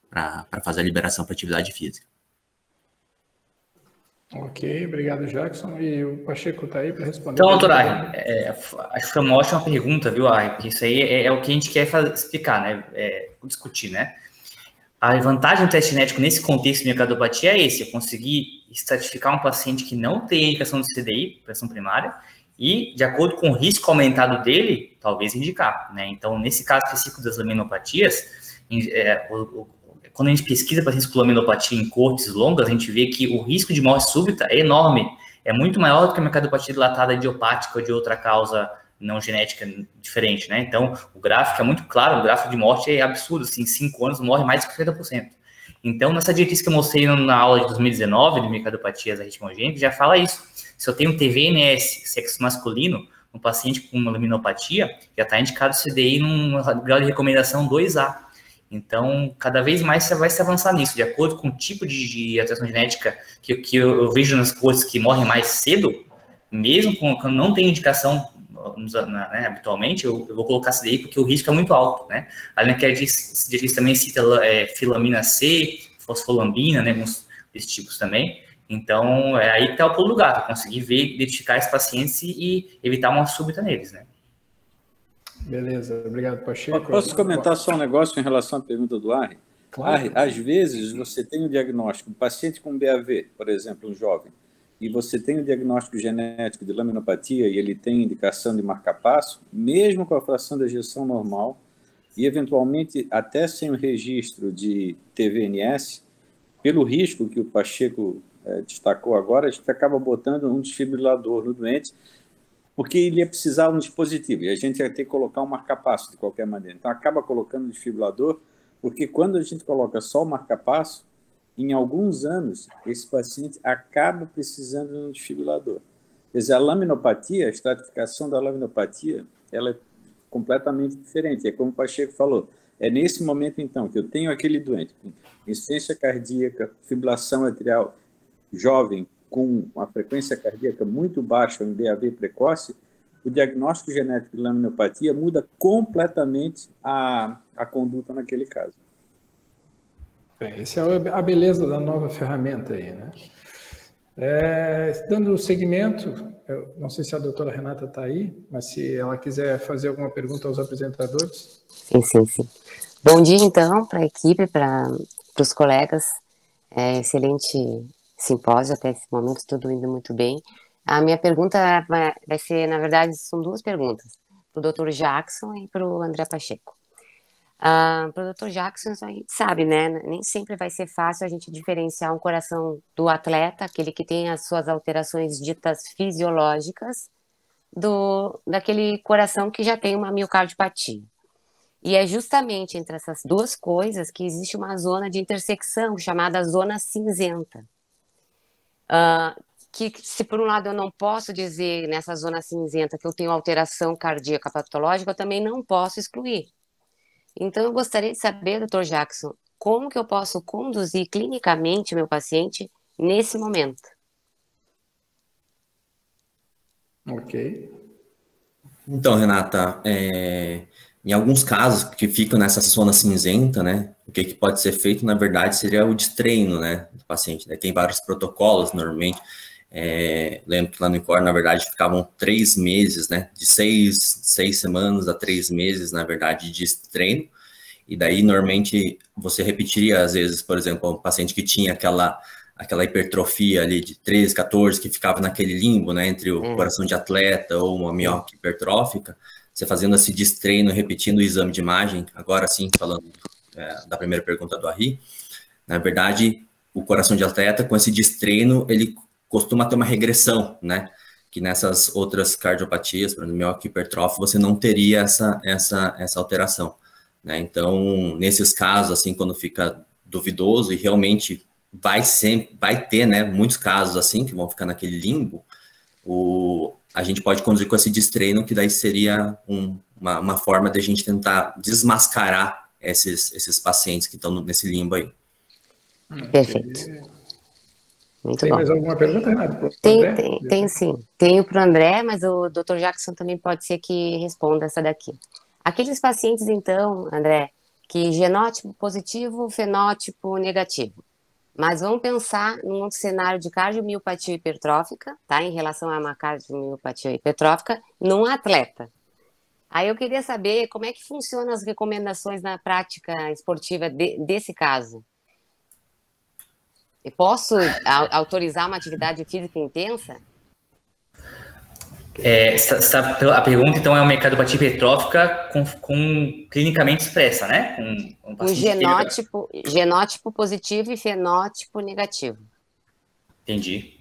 para fazer a liberação para atividade física. Ok, obrigado, Jackson. E o Pacheco está aí para responder. Então, doutor Arlen, acho que foi uma ótima pergunta, viu, Arlen? Porque isso aí é o que a gente quer explicar, né? Discutir, né? A vantagem do teste genético nesse contexto de miocardopatia é esse: eu conseguir estratificar um paciente que não tem indicação de CDI, pressão primária, e, de acordo com o risco aumentado dele, talvez indicar, né? Então, nesse caso específico das laminopatias, quando a gente pesquisa pacientes com laminopatia em cortes longas, a gente vê que o risco de morte súbita é enorme, é muito maior do que a miocardopatia dilatada idiopática ou de outra causa não genética diferente, né? Então, o gráfico é muito claro, o gráfico de morte é absurdo, assim, em 5 anos morre mais de 50%. Então, nessa diretriz que eu mostrei na aula de 2019, de miocardopatias arritmogênicas, já fala isso. Se eu tenho TVNS, sexo masculino, um paciente com uma laminopatia, já está indicado CDI num grau de recomendação 2A. Então, cada vez mais você vai se avançar nisso, de acordo com o tipo de alteração genética que eu vejo nas coisas que morrem mais cedo, mesmo quando não tem indicação, né, habitualmente, eu vou colocar CDI porque o risco é muito alto, né? Além que a diretriz também cita filamina C, fosfolambina, né, alguns desses tipos também. Então, é aí que está o pulo do gato, conseguir ver, identificar esses pacientes e evitar uma súbita neles, né? Beleza, obrigado, Pacheco. Posso comentar só um negócio em relação à pergunta do Arlen? Claro. Às vezes, você tem o diagnóstico, um paciente com BAV, por exemplo, um jovem, e você tem o diagnóstico genético de laminopatia e ele tem indicação de marca-passo, mesmo com a fração de ejeção normal, e eventualmente até sem o registro de TVNS, pelo risco que o Pacheco destacou agora, a gente acaba botando um desfibrilador no doente, porque ele ia precisar de um dispositivo, e a gente ia ter que colocar um marca-passo de qualquer maneira. Então, acaba colocando o desfibrilador, porque quando a gente coloca só o marca-passo, em alguns anos, esse paciente acaba precisando de um desfibrilador. Quer dizer, a laminopatia, a estratificação da laminopatia, ela é completamente diferente. É como o Pacheco falou, é nesse momento, então, que eu tenho aquele doente com insuficiência cardíaca, fibrilação atrial jovem, com uma frequência cardíaca muito baixa em BAV precoce, o diagnóstico genético de laminopatia muda completamente a conduta naquele caso. Essa é a beleza da nova ferramenta aí, né? Dando seguimento, eu não sei se a doutora Renata está aí, mas se ela quiser fazer alguma pergunta aos apresentadores. Sim. Bom dia, então, para a equipe, para os colegas. Excelente simpósio até esse momento, tudo indo muito bem. A minha pergunta vai ser, na verdade, são duas perguntas, para o Dr. Jackson e para o André Pacheco. Para o Dr. Jackson, a gente sabe, né? Nem sempre vai ser fácil a gente diferenciar um coração do atleta, aquele que tem as suas alterações ditas fisiológicas, daquele coração que já tem uma miocardiopatia. E é justamente entre essas duas coisas que existe uma zona de intersecção, chamada zona cinzenta. Que se por um lado eu não posso dizer nessa zona cinzenta que eu tenho alteração cardíaca patológica, eu também não posso excluir. Então, eu gostaria de saber, Dr. Jackson, como que eu posso conduzir clinicamente o meu paciente nesse momento? Ok. Então, Renata, em alguns casos que ficam nessa zona cinzenta, né, o que pode ser feito, na verdade, seria o destreino, né, do paciente. Né? Tem vários protocolos, normalmente. Lembro que lá no INCOR, na verdade, ficavam 3 meses, né, de 6 semanas a 3 meses, na verdade, de treino, e daí, normalmente, você repetiria, às vezes, por exemplo, um paciente que tinha aquela hipertrofia ali de 13, 14, que ficava naquele limbo, né, entre o coração de atleta ou uma miocardite hipertrófica, você fazendo esse destreino, repetindo o exame de imagem, agora sim, falando da primeira pergunta do Ari, na verdade, o coração de atleta, com esse destreino, ele costuma ter uma regressão, né? Que nessas outras cardiopatias, por exemplo, miocardite hipertrófica, você não teria essa alteração, né? Então, nesses casos, assim, quando fica duvidoso e realmente vai ter, né, muitos casos assim, que vão ficar naquele limbo, a gente pode conduzir com esse destreino, que daí seria uma forma de a gente tentar desmascarar esses pacientes que estão nesse limbo aí. Perfeito. Muito Tem bom. mais alguma pergunta, Renato? Tem sim. Tenho para o André, mas o Dr. Jackson também pode ser que responda essa daqui. Aqueles pacientes, então, André, que genótipo positivo, fenótipo negativo. Mas vamos pensar num outro cenário de cardiomiopatia hipertrófica, tá? Em relação a uma cardiomiopatia hipertrófica, num atleta. Aí eu queria saber como é que funcionam as recomendações na prática esportiva desse caso. Eu posso autorizar uma atividade física intensa? A pergunta, então, é uma cardiopatias hipertrófica com clinicamente expressa, né? Com genótipo positivo e fenótipo negativo. Entendi.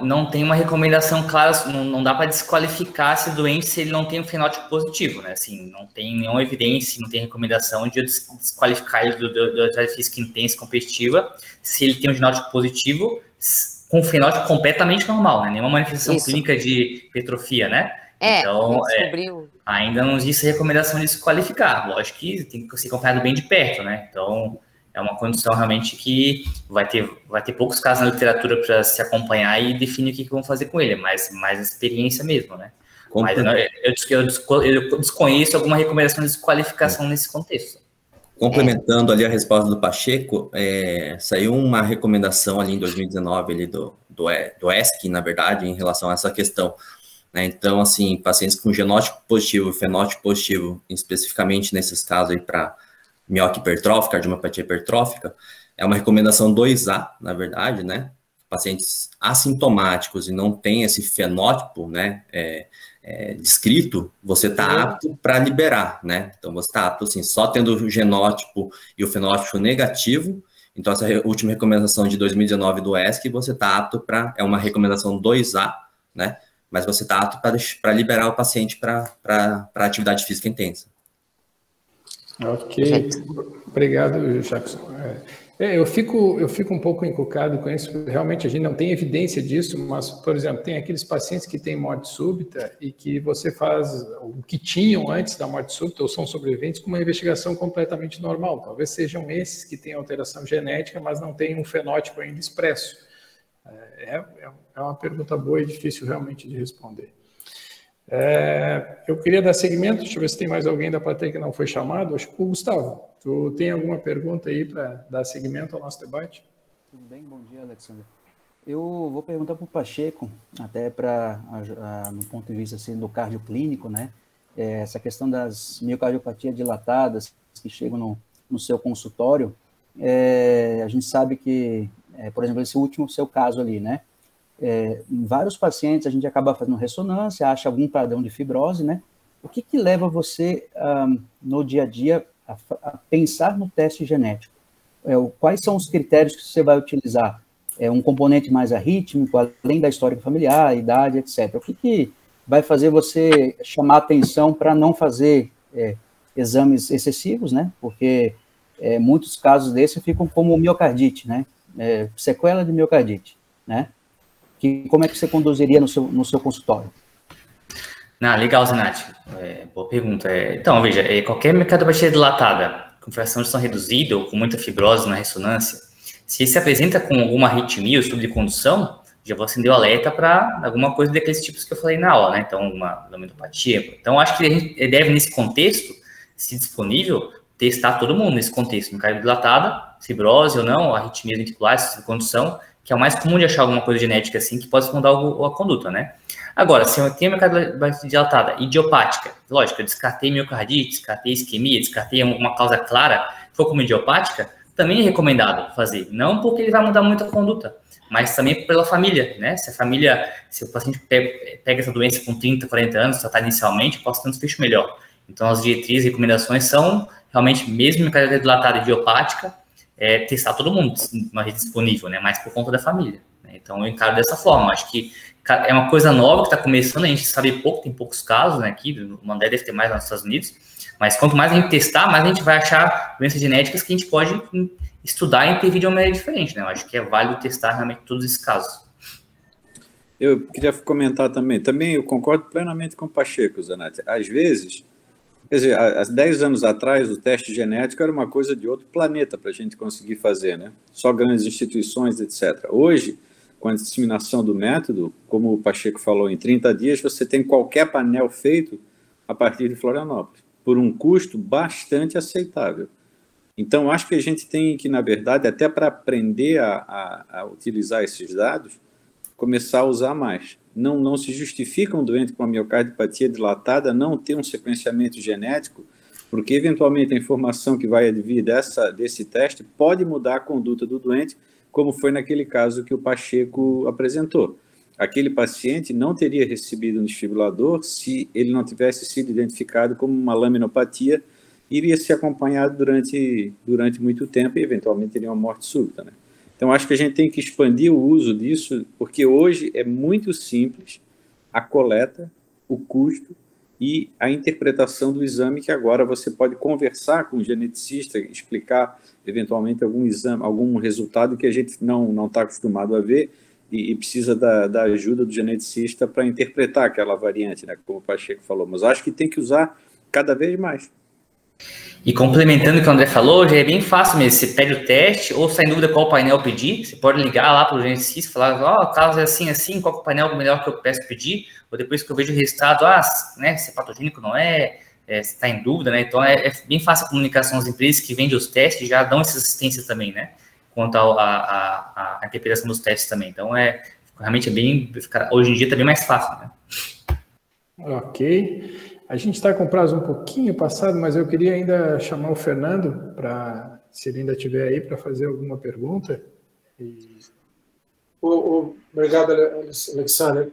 Não tem uma recomendação clara, não dá para desqualificar esse doente se ele não tem um fenótipo positivo, né? Assim, não tem nenhuma evidência, não tem recomendação de desqualificar ele da atividade física intensa competitiva se ele tem um genótipo positivo com um fenótipo completamente normal, né? Nenhuma manifestação clínica de hipertrofia, né? Então, ainda não existe recomendação de desqualificar. Lógico que tem que ser acompanhado bem de perto, né? Então, é uma condição realmente que vai ter poucos casos na literatura para se acompanhar e definir o que vão fazer com ele, mas mais experiência mesmo, né? Mas eu desconheço alguma recomendação de desqualificação nesse contexto. Complementando ali a resposta do Pacheco, saiu uma recomendação ali em 2019 ali do ESC, na verdade, em relação a essa questão, né? Então, assim, pacientes com genótipo positivo e fenótipo positivo, especificamente nesses casos aí para miocardite hipertrófica, cardiomiopatia hipertrófica, é uma recomendação 2A, na verdade, né? Pacientes assintomáticos e não tem esse fenótipo, né, descrito, você está apto para liberar, né? Então, você está apto, assim, só tendo o genótipo e o fenótipo negativo. Então, essa última recomendação de 2019 do ESC, você está apto para, é uma recomendação 2A, né? Mas você está apto para liberar o paciente para atividade física intensa. Ok, obrigado, Jackson. Eu fico um pouco encucado com isso, realmente a gente não tem evidência disso, mas, por exemplo, tem aqueles pacientes que têm morte súbita e que você faz o que tinham antes da morte súbita ou são sobreviventes com uma investigação completamente normal. Talvez sejam esses que têm alteração genética, mas não têm um fenótipo ainda expresso. É uma pergunta boa e difícil realmente de responder. Eu queria dar seguimento, deixa eu ver se tem mais alguém da plateia que não foi chamado. Acho que o Gustavo, tu tem alguma pergunta aí para dar seguimento ao nosso debate? Tudo bem? Bom dia, Alexandre. Eu vou perguntar para o Pacheco, até no ponto de vista assim, do cardio clínico, né? Essa questão das miocardiopatias dilatadas que chegam no seu consultório, a gente sabe que, por exemplo, esse último seu caso ali, né? Em vários pacientes a gente acaba fazendo ressonância, acha algum padrão de fibrose, né? O que leva você, no dia a dia, a pensar no teste genético? Quais são os critérios que você vai utilizar? Um componente mais arrítmico, além da história familiar, idade, etc. O que vai fazer você chamar atenção para não fazer exames excessivos, né? Porque muitos casos desses ficam como miocardite, né? Sequela de miocardite, né? Como é que você conduziria no seu consultório? Legal, Zenati. Boa pergunta. Então, veja, qualquer miocardopatia dilatada com fração de ejeção reduzida ou com muita fibrose na ressonância, se se apresenta com alguma arritmia ou subcondução, já vou acender o alerta para alguma coisa daqueles tipos que eu falei na aula, né? Então, uma laminopatia. Então, acho que a gente deve, nesse contexto, se disponível, testar todo mundo nesse contexto. Miocárdio dilatada, fibrose ou não, arritmia ventricular, subcondução, que é o mais comum de achar alguma coisa genética assim que pode esconder a conduta, né? Agora, se eu tenho miocardiopatia dilatada idiopática, lógico, eu descartei miocardite, descartei isquemia, descartei uma causa clara, for como idiopática, também é recomendado fazer. Não porque ele vai mudar muito a conduta, mas também pela família, né? Se o paciente pega essa doença com 30, 40 anos, tratar inicialmente, posso ter um desfecho melhor. Então, as diretrizes e recomendações são realmente, mesmo miocardiopatia dilatada idiopática, testar todo mundo, uma rede disponível, né? Mas por conta da família. Né? Então, eu encaro dessa forma. Acho que é uma coisa nova que está começando, a gente sabe pouco, tem poucos casos, né? Aqui, o Mandé deve ter mais nos Estados Unidos, mas quanto mais a gente testar, mais a gente vai achar doenças genéticas que a gente pode estudar e intervir de uma maneira diferente, né? Eu acho que é válido testar realmente todos esses casos. Eu queria comentar também eu concordo plenamente com o Pacheco, Zanatti. Às vezes, quer dizer, há 10 anos atrás, o teste genético era uma coisa de outro planeta para a gente conseguir fazer, né? Só grandes instituições, etc. Hoje, com a disseminação do método, como o Pacheco falou, em 30 dias você tem qualquer painel feito a partir de Florianópolis, por um custo bastante aceitável. Então, acho que a gente tem que, na verdade, até para aprender a utilizar esses dados, começar a usar mais. Não se justifica um doente com a miocardiopatia dilatada não ter um sequenciamento genético, porque, eventualmente, a informação que vai advir desse teste pode mudar a conduta do doente, como foi naquele caso que o Pacheco apresentou. Aquele paciente não teria recebido um desfibrilador se ele não tivesse sido identificado como uma laminopatia, iria ser acompanhado durante muito tempo e, eventualmente, teria uma morte súbita, né? Então, acho que a gente tem que expandir o uso disso, porque hoje é muito simples a coleta, o custo e a interpretação do exame, que agora você pode conversar com o geneticista, explicar, eventualmente, algum exame, algum resultado que a gente não está acostumado a ver e precisa da ajuda do geneticista para interpretar aquela variante, né, como o Pacheco falou. Mas acho que tem que usar cada vez mais. E complementando o que o André falou, já é bem fácil mesmo. Você pede o teste, ou está em dúvida qual painel pedir, você pode ligar lá para o geneticista e falar, o caso é assim, qual é o painel melhor que eu peço pedir, ou depois que eu vejo o resultado, né, se é patogênico ou não se está em dúvida, né? Então, é bem fácil a comunicação. As empresas que vendem os testes já dão essa assistência também, né? Quanto à interpretação dos testes também. Então, realmente hoje em dia está bem mais fácil, né? Ok. A gente está com o prazo um pouquinho passado, mas eu queria ainda chamar o Fernando, se ele ainda estiver aí, para fazer alguma pergunta. Obrigado, Alexandre.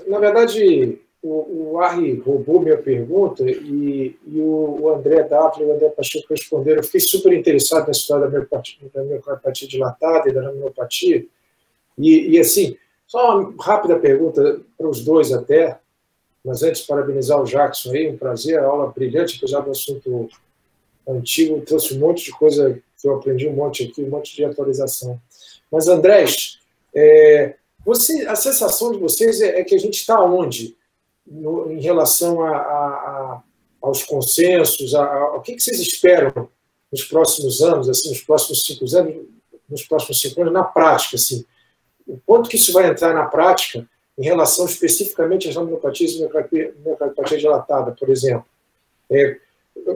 Na verdade, o Arli roubou minha pergunta e o André Dapple e o André Pacheco responderam. Eu fiquei super interessado na história da miocardiopatía dilatada e da laminopatia. E assim, só uma rápida pergunta para os dois até. Mas antes, parabenizar o Jackson aí, um prazer, a aula brilhante, apesar do assunto antigo, trouxe um monte de coisa que eu aprendi um monte aqui, um monte de atualização. Mas, Andrés, a sensação de vocês é que a gente está onde? Em relação aos consensos, o que vocês esperam nos próximos anos, assim, nos próximos 5 anos, na prática, assim? O quanto que isso vai entrar na prática em relação especificamente às laminopatias e miocardiopatía dilatada, por exemplo?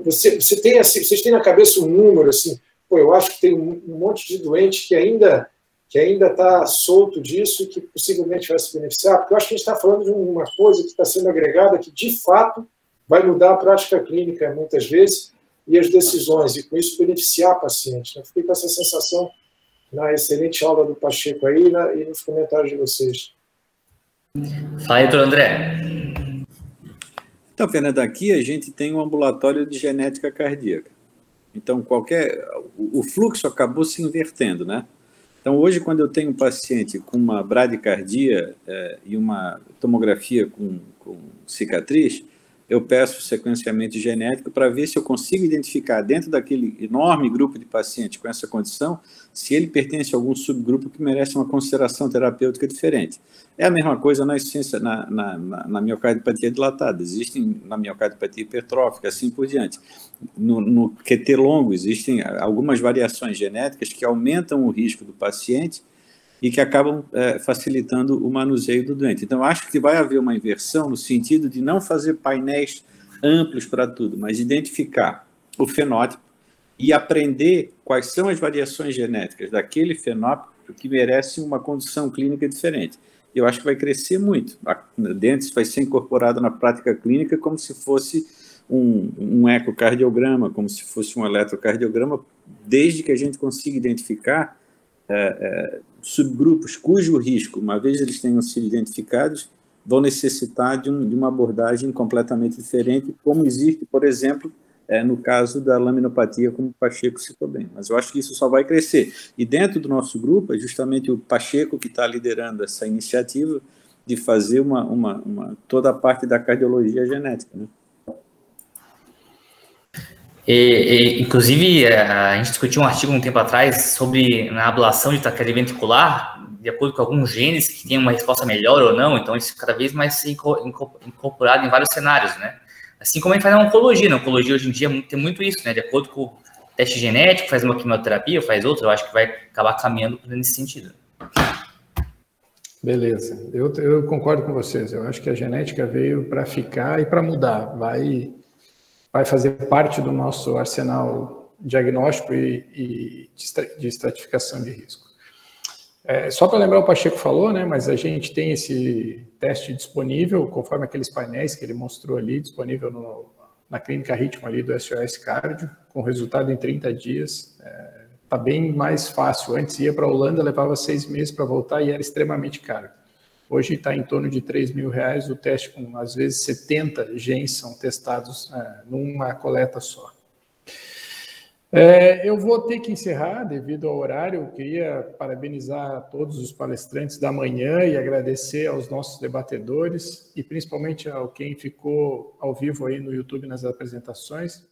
Vocês têm na cabeça um número, assim, eu acho que tem um monte de doente que ainda que ainda está solto disso e que possivelmente vai se beneficiar? Porque eu acho que a gente está falando de uma coisa que está sendo agregada que, de fato, vai mudar a prática clínica, muitas vezes, e as decisões, e com isso beneficiar paciente. Eu fiquei com essa sensação na excelente aula do Pacheco aí e nos comentários de vocês. Fala aí, doutor André. Então, Fernando, aqui a gente tem um ambulatório de genética cardíaca. Então, o fluxo acabou se invertendo, né? Então, hoje, quando eu tenho um paciente com uma bradicardia e uma tomografia com cicatriz, eu peço sequenciamento genético para ver se eu consigo identificar dentro daquele enorme grupo de pacientes com essa condição, se ele pertence a algum subgrupo que merece uma consideração terapêutica diferente. É a mesma coisa na essência, na miocardiopatia dilatada. Existem na miocardiopatia hipertrófica, assim por diante. No QT longo, existem algumas variações genéticas que aumentam o risco do paciente e que acabam facilitando o manuseio do doente. Então, acho que vai haver uma inversão no sentido de não fazer painéis amplos para tudo, mas identificar o fenótipo e aprender quais são as variações genéticas daquele fenótipo que merecem uma condição clínica diferente. Eu acho que vai crescer muito. Dentro isso vai ser incorporado na prática clínica como se fosse um ecocardiograma, como se fosse um eletrocardiograma, desde que a gente consiga identificar subgrupos cujo risco, uma vez eles tenham sido identificados, vão necessitar de uma abordagem completamente diferente, como existe, por exemplo, no caso da laminopatia, como o Pacheco citou bem. Mas eu acho que isso só vai crescer. E dentro do nosso grupo, é justamente o Pacheco que está liderando essa iniciativa de fazer toda a parte da cardiologia genética, né? Inclusive, a gente discutiu um artigo um tempo atrás sobre a ablação de taquicardia ventricular, de acordo com alguns genes que têm uma resposta melhor ou não, então isso cada vez mais incorporado em vários cenários, né? Assim como a gente faz na oncologia. Na oncologia, hoje em dia, tem muito isso, né? De acordo com o teste genético, faz uma quimioterapia, faz outra, eu acho que vai acabar caminhando nesse sentido. Beleza. Eu concordo com vocês. Eu acho que a genética veio para ficar e para mudar. Vai fazer parte do nosso arsenal diagnóstico e de estratificação de risco. Só para lembrar, o Pacheco falou, né, mas a gente tem esse teste disponível, conforme aqueles painéis que ele mostrou ali, disponível na clínica Ritmo ali do SOS Cardio, com resultado em 30 dias. Está bem mais fácil. Antes ia para a Holanda, levava 6 meses para voltar e era extremamente caro. Hoje está em torno de R$3.000 o teste, com às vezes 70 genes são testados numa coleta só. Eu vou ter que encerrar devido ao horário. Eu queria parabenizar todos os palestrantes da manhã e agradecer aos nossos debatedores e principalmente ao quem ficou ao vivo aí no YouTube nas apresentações.